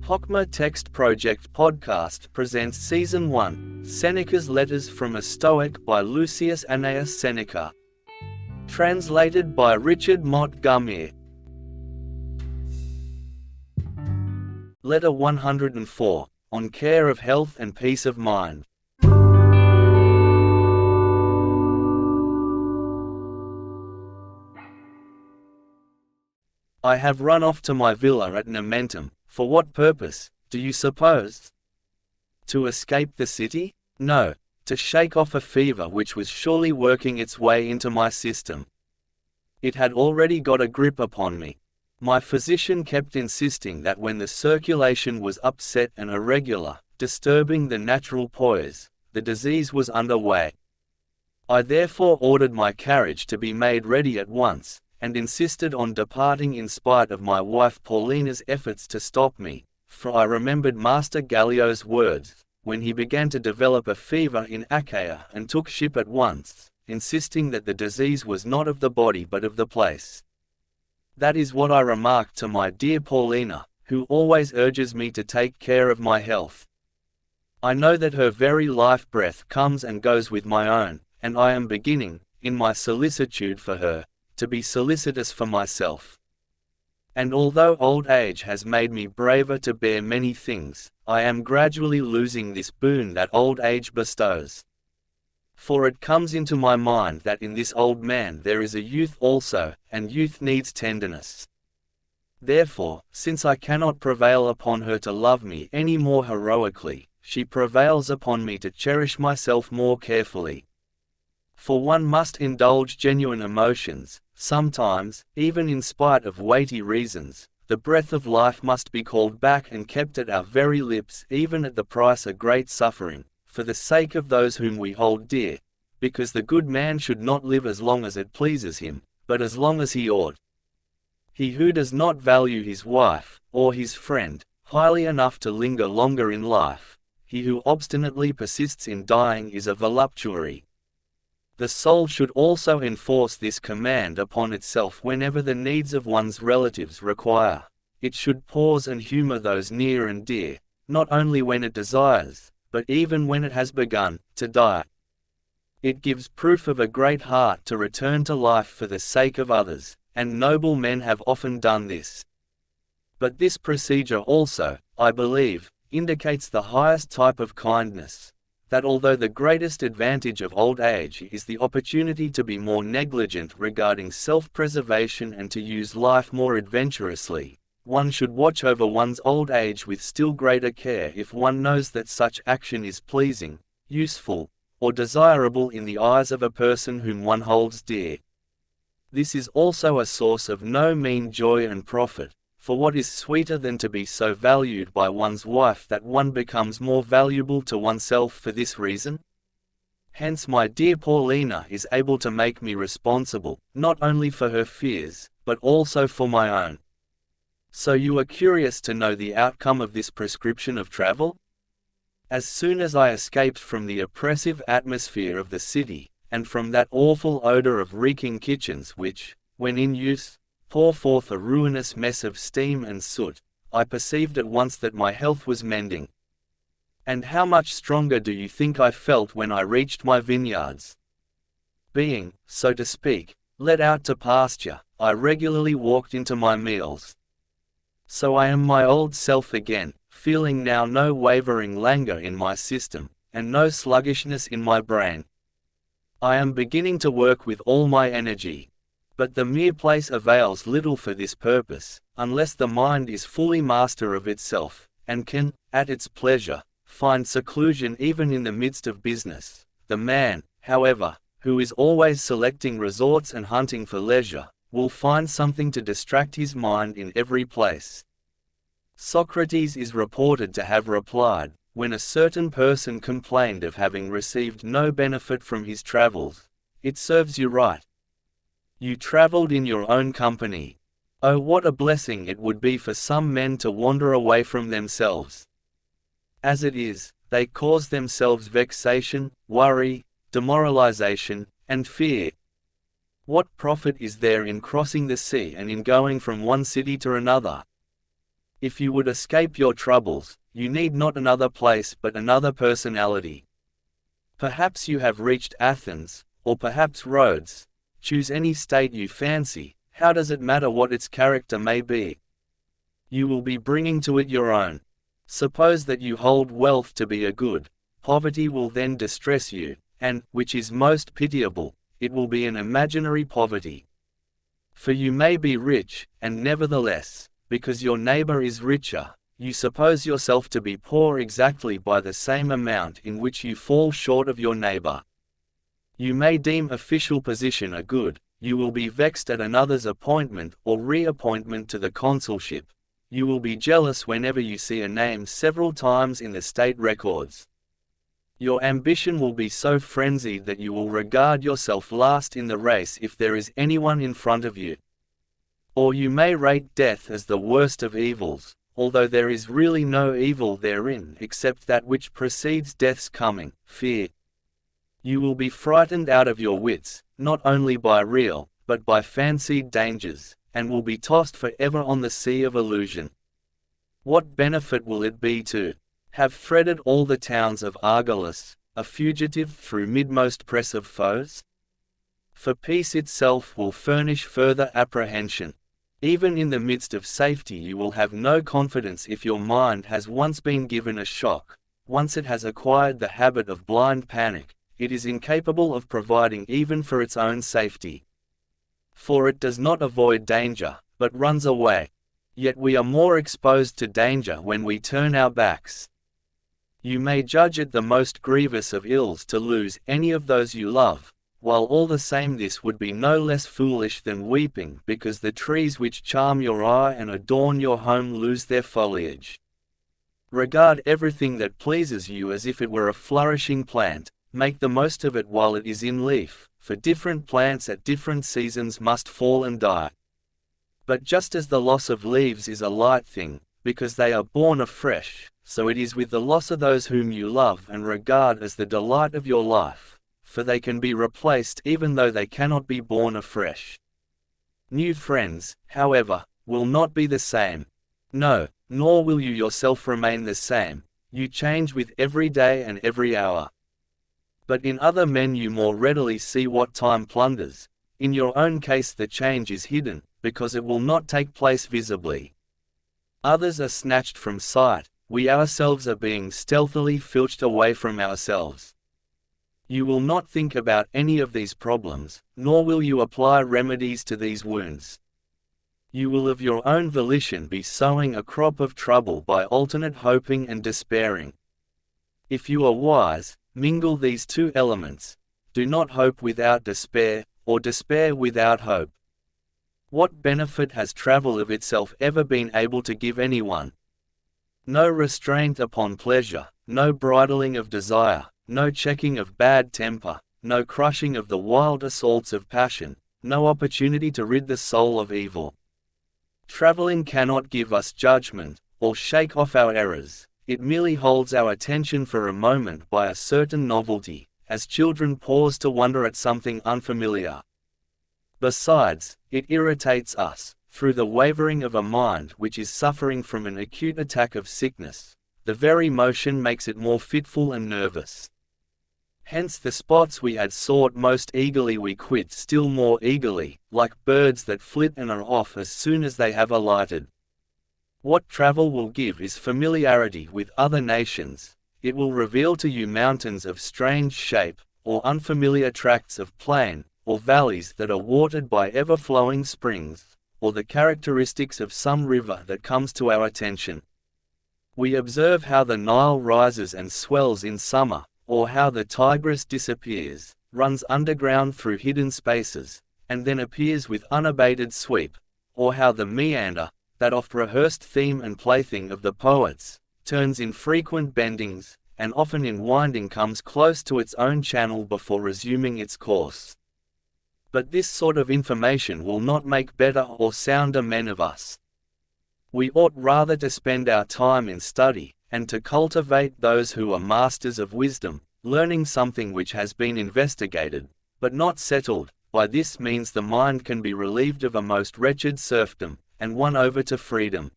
Hochma Text Project Podcast presents Season 1, Seneca's Letters from a Stoic by Lucius Annaeus Seneca. Translated by Richard Montgomery. Letter 104, on care of health and peace of mind. I have run off to my villa at Nomentum. For what purpose, do you suppose? To escape the city? No, to shake off a fever which was surely working its way into my system. It had already got a grip upon me. My physician kept insisting that when the circulation was upset and irregular, disturbing the natural poise, the disease was underway. I therefore ordered my carriage to be made ready at once, and insisted on departing in spite of my wife Paulina's efforts to stop me, for I remembered Master Gallio's words, when he began to develop a fever in Achaia and took ship at once, insisting that the disease was not of the body but of the place. That is what I remarked to my dear Paulina, who always urges me to take care of my health. I know that her very life breath comes and goes with my own, and I am beginning, in my solicitude for her, to be solicitous for myself. And although old age has made me braver to bear many things, I am gradually losing this boon that old age bestows. For it comes into my mind that in this old man there is a youth also, and youth needs tenderness. Therefore, since I cannot prevail upon her to love me any more heroically, she prevails upon me to cherish myself more carefully. For one must indulge genuine emotions. Sometimes, even in spite of weighty reasons, the breath of life must be called back and kept at our very lips, even at the price of great suffering, for the sake of those whom we hold dear, because the good man should not live as long as it pleases him, but as long as he ought. He who does not value his wife, or his friend, highly enough to linger longer in life, he who obstinately persists in dying is a voluptuary. The soul should also enforce this command upon itself whenever the needs of one's relatives require. It should pause and humor those near and dear, not only when it desires, but even when it has begun to die. It gives proof of a great heart to return to life for the sake of others, and noble men have often done this. But this procedure also, I believe, indicates the highest type of kindness. That although the greatest advantage of old age is the opportunity to be more negligent regarding self-preservation and to use life more adventurously, one should watch over one's old age with still greater care if one knows that such action is pleasing, useful, or desirable in the eyes of a person whom one holds dear. This is also a source of no mean joy and profit. For what is sweeter than to be so valued by one's wife that one becomes more valuable to oneself for this reason? Hence my dear Paulina is able to make me responsible, not only for her fears, but also for my own. So you are curious to know the outcome of this prescription of travel? As soon as I escaped from the oppressive atmosphere of the city, and from that awful odor of reeking kitchens which, when in use, pour forth a ruinous mess of steam and soot, I perceived at once that my health was mending. And how much stronger do you think I felt when I reached my vineyards? Being, so to speak, let out to pasture, I regularly walked into my meals. So I am my old self again, feeling now no wavering languor in my system, and no sluggishness in my brain. I am beginning to work with all my energy. But the mere place avails little for this purpose, unless the mind is fully master of itself, and can, at its pleasure, find seclusion even in the midst of business. The man, however, who is always selecting resorts and hunting for leisure, will find something to distract his mind in every place. Socrates is reported to have replied, when a certain person complained of having received no benefit from his travels, "It serves you right. You traveled in your own company. Oh, what a blessing it would be for some men to wander away from themselves. As it is, they cause themselves vexation, worry, demoralization, and fear. What profit is there in crossing the sea and in going from one city to another? If you would escape your troubles, you need not another place but another personality. Perhaps you have reached Athens, or perhaps Rhodes. Choose any state you fancy, how does it matter what its character may be? You will be bringing to it your own. Suppose that you hold wealth to be a good, poverty will then distress you, and, which is most pitiable, it will be an imaginary poverty. For you may be rich, and nevertheless, because your neighbor is richer, you suppose yourself to be poor exactly by the same amount in which you fall short of your neighbor. You may deem official position a good, you will be vexed at another's appointment or reappointment to the consulship. You will be jealous whenever you see a name several times in the state records. Your ambition will be so frenzied that you will regard yourself last in the race if there is anyone in front of you. Or you may rate death as the worst of evils, although there is really no evil therein except that which precedes death's coming, fear. You will be frightened out of your wits, not only by real, but by fancied dangers, and will be tossed forever on the sea of illusion. What benefit will it be to have threaded all the towns of Argolis, a fugitive through midmost press of foes? For peace itself will furnish further apprehension. Even in the midst of safety you will have no confidence if your mind has once been given a shock, once it has acquired the habit of blind panic, it is incapable of providing even for its own safety. For it does not avoid danger, but runs away. Yet we are more exposed to danger when we turn our backs. You may judge it the most grievous of ills to lose any of those you love, while all the same this would be no less foolish than weeping because the trees which charm your eye and adorn your home lose their foliage. Regard everything that pleases you as if it were a flourishing plant, make the most of it while it is in leaf, for different plants at different seasons must fall and die. But just as the loss of leaves is a light thing, because they are born afresh, so it is with the loss of those whom you love and regard as the delight of your life, for they can be replaced even though they cannot be born afresh. New friends, however, will not be the same. No, nor will you yourself remain the same, you change with every day and every hour. But in other men you more readily see what time plunders. In your own case the change is hidden, because it will not take place visibly. Others are snatched from sight, we ourselves are being stealthily filched away from ourselves. You will not think about any of these problems, nor will you apply remedies to these wounds. You will of your own volition be sowing a crop of trouble by alternate hoping and despairing. If you are wise, mingle these two elements. Do not hope without despair, or despair without hope. What benefit has travel of itself ever been able to give anyone? No restraint upon pleasure, no bridling of desire, no checking of bad temper, no crushing of the wild assaults of passion, no opportunity to rid the soul of evil. Traveling cannot give us judgment, or shake off our errors, it merely holds our attention for a moment by a certain novelty, as children pause to wonder at something unfamiliar. Besides, it irritates us, through the wavering of a mind which is suffering from an acute attack of sickness. The very motion makes it more fitful and nervous. Hence the spots we had sought most eagerly we quit still more eagerly, like birds that flit and are off as soon as they have alighted. What travel will give is familiarity with other nations. It will reveal to you mountains of strange shape, or unfamiliar tracts of plain, or valleys that are watered by ever-flowing springs, or the characteristics of some river that comes to our attention. We observe how the Nile rises and swells in summer, or how the Tigris disappears, runs underground through hidden spaces, and then appears with unabated sweep, or how the meander, that oft-rehearsed theme and plaything of the poets, turns in frequent bendings, and often in winding comes close to its own channel before resuming its course. But this sort of information will not make better or sounder men of us. We ought rather to spend our time in study, and to cultivate those who are masters of wisdom, learning something which has been investigated, but not settled. By this means the mind can be relieved of a most wretched serfdom, and won over to freedom.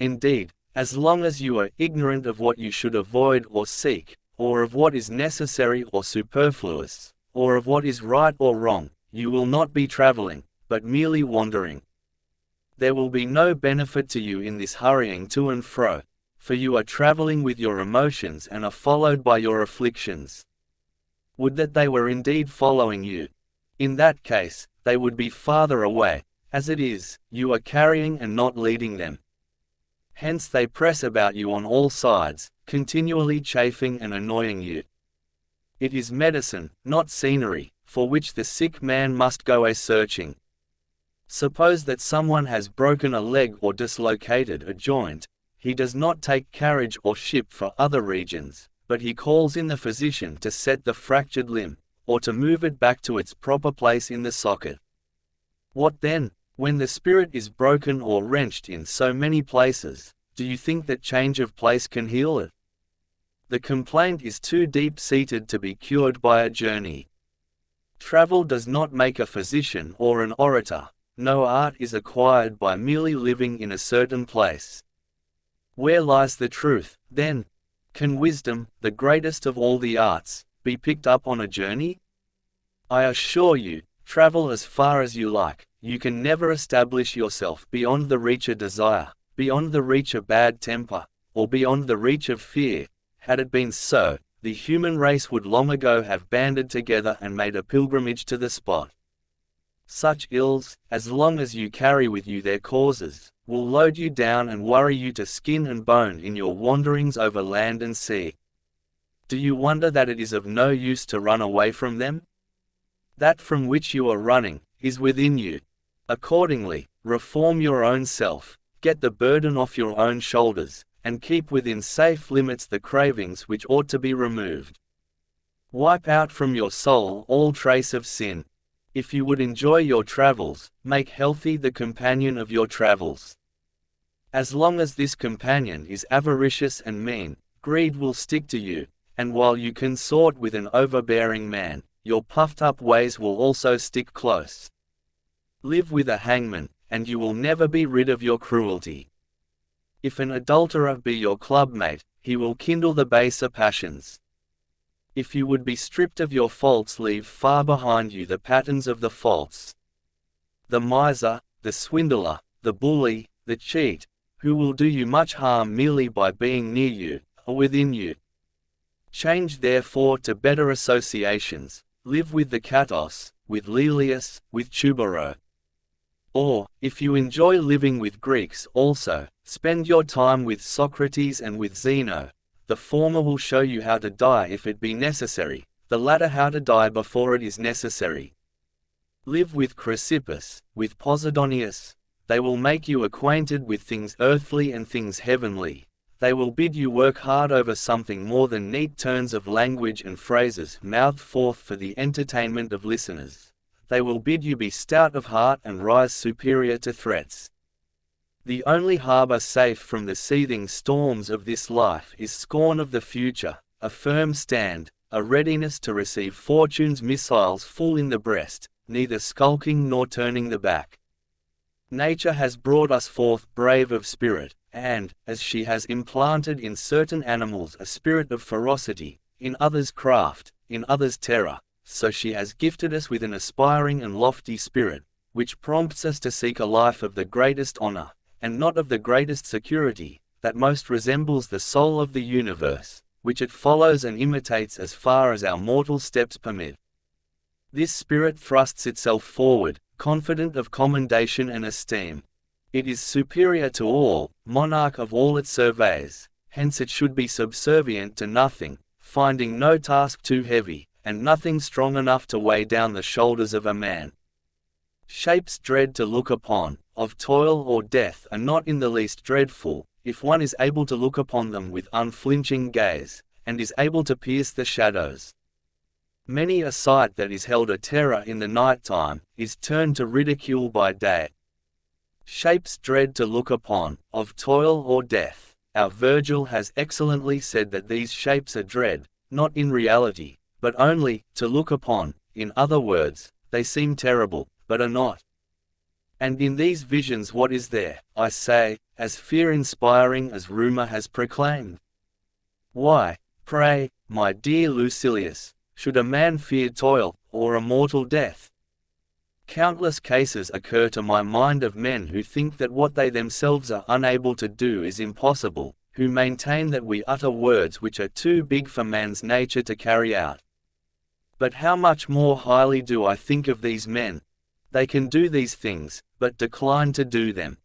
Indeed, as long as you are ignorant of what you should avoid or seek, or of what is necessary or superfluous, or of what is right or wrong, you will not be traveling, but merely wandering. There will be no benefit to you in this hurrying to and fro, for you are traveling with your emotions and are followed by your afflictions. Would that they were indeed following you. In that case, they would be farther away. As it is, you are carrying and not leading them. Hence they press about you on all sides, continually chafing and annoying you. It is medicine, not scenery, for which the sick man must go a-searching. Suppose that someone has broken a leg or dislocated a joint, he does not take carriage or ship for other regions, but he calls in the physician to set the fractured limb, or to move it back to its proper place in the socket. What then? When the spirit is broken or wrenched in so many places, do you think that change of place can heal it? The complaint is too deep-seated to be cured by a journey. Travel does not make a physician or an orator. No art is acquired by merely living in a certain place. Where lies the truth, then? Can wisdom, the greatest of all the arts, be picked up on a journey? I assure you, travel as far as you like, you can never establish yourself beyond the reach of desire, beyond the reach of bad temper, or beyond the reach of fear. Had it been so, the human race would long ago have banded together and made a pilgrimage to the spot. Such ills, as long as you carry with you their causes, will load you down and worry you to skin and bone in your wanderings over land and sea. Do you wonder that it is of no use to run away from them? That from which you are running is within you. Accordingly, reform your own self, get the burden off your own shoulders, and keep within safe limits the cravings which ought to be removed. Wipe out from your soul all trace of sin. If you would enjoy your travels, make healthy the companion of your travels. As long as this companion is avaricious and mean, greed will stick to you, and while you consort with an overbearing man, your puffed-up ways will also stick close. Live with a hangman, and you will never be rid of your cruelty. If an adulterer be your clubmate, he will kindle the baser passions. If you would be stripped of your faults, leave far behind you the patterns of the faults. The miser, the swindler, the bully, the cheat, who will do you much harm merely by being near you, are within you. Change therefore to better associations, live with the Catos, with Lelius, with Tubero. Or, if you enjoy living with Greeks also, spend your time with Socrates and with Zeno. The former will show you how to die if it be necessary, the latter how to die before it is necessary. Live with Chrysippus, with Posidonius. They will make you acquainted with things earthly and things heavenly. They will bid you work hard over something more than neat turns of language and phrases mouthed forth for the entertainment of listeners. They will bid you be stout of heart and rise superior to threats. The only harbour safe from the seething storms of this life is scorn of the future, a firm stand, a readiness to receive fortune's missiles full in the breast, neither skulking nor turning the back. Nature has brought us forth brave of spirit, and, as she has implanted in certain animals a spirit of ferocity, in others craft, in others terror, so she has gifted us with an aspiring and lofty spirit, which prompts us to seek a life of the greatest honor, and not of the greatest security, that most resembles the soul of the universe, which it follows and imitates as far as our mortal steps permit. This spirit thrusts itself forward, confident of commendation and esteem. It is superior to all, monarch of all it surveys, hence it should be subservient to nothing, finding no task too heavy, and nothing strong enough to weigh down the shoulders of a man. Shapes dread to look upon, of toil or death, are not in the least dreadful, if one is able to look upon them with unflinching gaze, and is able to pierce the shadows. Many a sight that is held a terror in the night time, is turned to ridicule by day. Shapes dread to look upon, of toil or death. Our Virgil has excellently said that these shapes are dread, not in reality, but only, to look upon. In other words, they seem terrible, but are not. And in these visions what is there, I say, as fear-inspiring as rumour has proclaimed? Why, pray, my dear Lucilius, should a man fear toil, or a mortal death? Countless cases occur to my mind of men who think that what they themselves are unable to do is impossible, who maintain that we utter words which are too big for man's nature to carry out. But how much more highly do I think of these men? They can do these things, but decline to do them.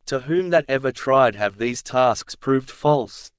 To whom that ever tried have these tasks proved false?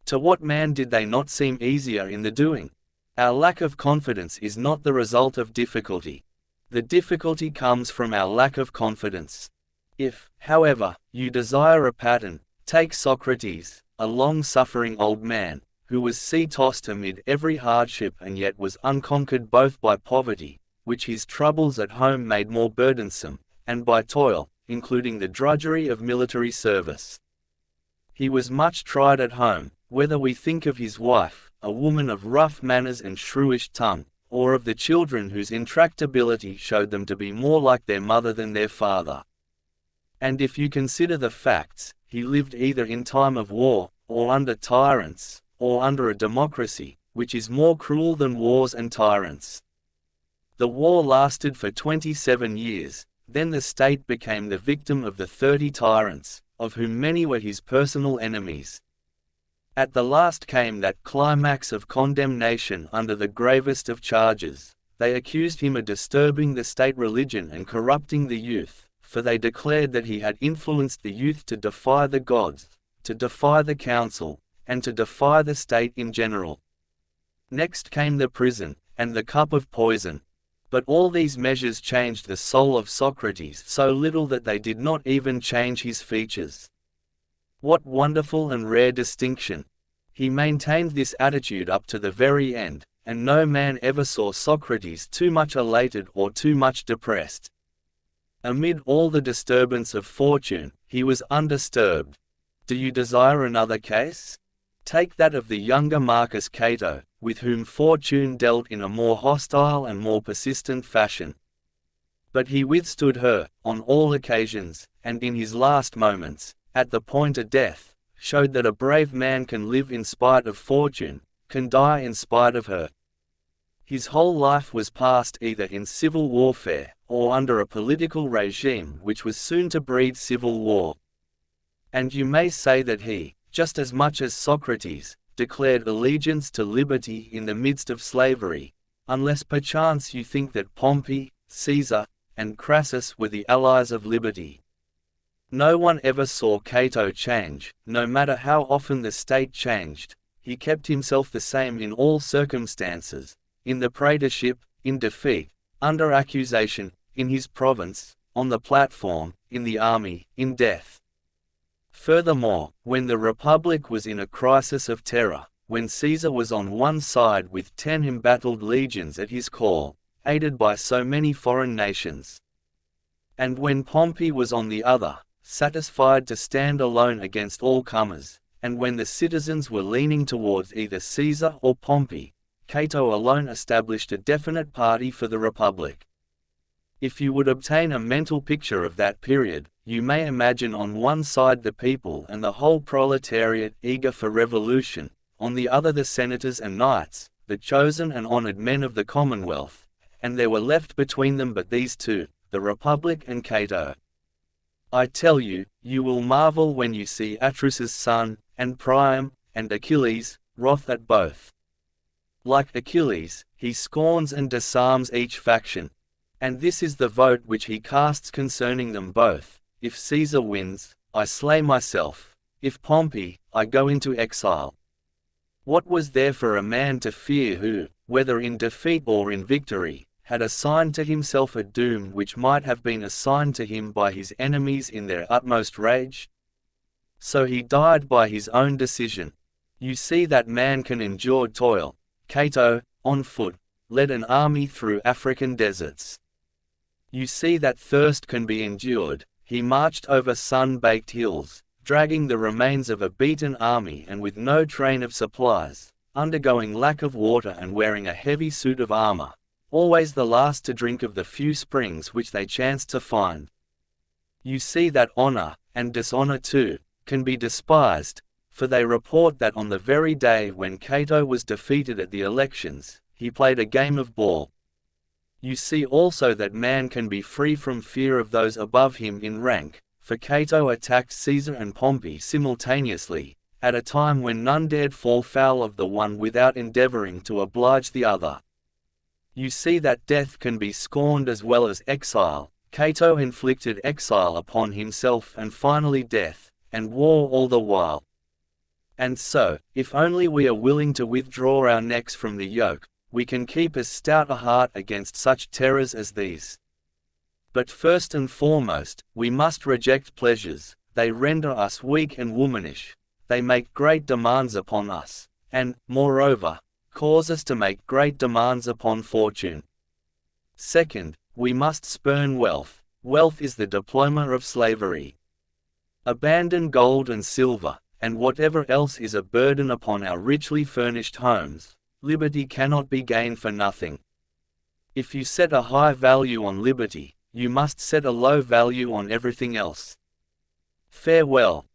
To what man did they not seem easier in the doing? Our lack of confidence is not the result of difficulty. The difficulty comes from our lack of confidence. If, however, you desire a pattern, take Socrates, a long-suffering old man, who was sea-tossed amid every hardship and yet was unconquered both by poverty, which his troubles at home made more burdensome, and by toil, including the drudgery of military service. He was much tried at home, whether we think of his wife, a woman of rough manners and shrewish tongue, or of the children whose intractability showed them to be more like their mother than their father. And if you consider the facts, he lived either in time of war, or under tyrants, or under a democracy, which is more cruel than wars and tyrants. The war lasted for 27 years, then the state became the victim of the 30 tyrants, of whom many were his personal enemies. At the last came that climax of condemnation under the gravest of charges. They accused him of disturbing the state religion and corrupting the youth, for they declared that he had influenced the youth to defy the gods, to defy the council, and to defy the state in general. Next came the prison, and the cup of poison. But all these measures changed the soul of Socrates so little that they did not even change his features. What wonderful and rare distinction! He maintained this attitude up to the very end, and no man ever saw Socrates too much elated or too much depressed. Amid all the disturbance of fortune, he was undisturbed. Do you desire another case? Take that of the younger Marcus Cato, with whom fortune dealt in a more hostile and more persistent fashion. But he withstood her, on all occasions, and in his last moments, at the point of death, showed that a brave man can live in spite of fortune, can die in spite of her. His whole life was passed either in civil warfare, or under a political regime which was soon to breed civil war. And you may say that he, just as much as Socrates, declared allegiance to liberty in the midst of slavery, unless perchance you think that Pompey, Caesar, and Crassus were the allies of liberty. No one ever saw Cato change, no matter how often the state changed. He kept himself the same in all circumstances, in the praetorship, in defeat, under accusation, in his province, on the platform, in the army, in death. Furthermore, when the Republic was in a crisis of terror, when Caesar was on one side with 10 embattled legions at his call, aided by so many foreign nations, and when Pompey was on the other, satisfied to stand alone against all comers, and when the citizens were leaning towards either Caesar or Pompey, Cato alone established a definite party for the Republic. If you would obtain a mental picture of that period, you may imagine on one side the people and the whole proletariat eager for revolution, on the other the senators and knights, the chosen and honored men of the Commonwealth, and there were left between them but these two, the Republic and Cato. I tell you, you will marvel when you see Atreus's son, and Priam, and Achilles, wroth at both. Like Achilles, he scorns and disarms each faction. And this is the vote which he casts concerning them both: if Caesar wins, I slay myself; if Pompey, I go into exile. What was there for a man to fear who, whether in defeat or in victory, had assigned to himself a doom which might have been assigned to him by his enemies in their utmost rage? So he died by his own decision. You see that man can endure toil. Cato, on foot, led an army through African deserts. You see that thirst can be endured. He marched over sun-baked hills, dragging the remains of a beaten army and with no train of supplies, undergoing lack of water and wearing a heavy suit of armor, always the last to drink of the few springs which they chanced to find. You see that honor, and dishonor too, can be despised, for they report that on the very day when Cato was defeated at the elections, he played a game of ball. You see also that man can be free from fear of those above him in rank, for Cato attacked Caesar and Pompey simultaneously, at a time when none dared fall foul of the one without endeavoring to oblige the other. You see that death can be scorned as well as exile. Cato inflicted exile upon himself and finally death, and war all the while. And so, if only we are willing to withdraw our necks from the yoke, we can keep as stout a heart against such terrors as these. But first and foremost, we must reject pleasures. They render us weak and womanish, they make great demands upon us, and, moreover, cause us to make great demands upon fortune. Second, we must spurn wealth. Wealth is the diploma of slavery. Abandon gold and silver, and whatever else is a burden upon our richly furnished homes. Liberty cannot be gained for nothing. If you set a high value on liberty, you must set a low value on everything else. Farewell,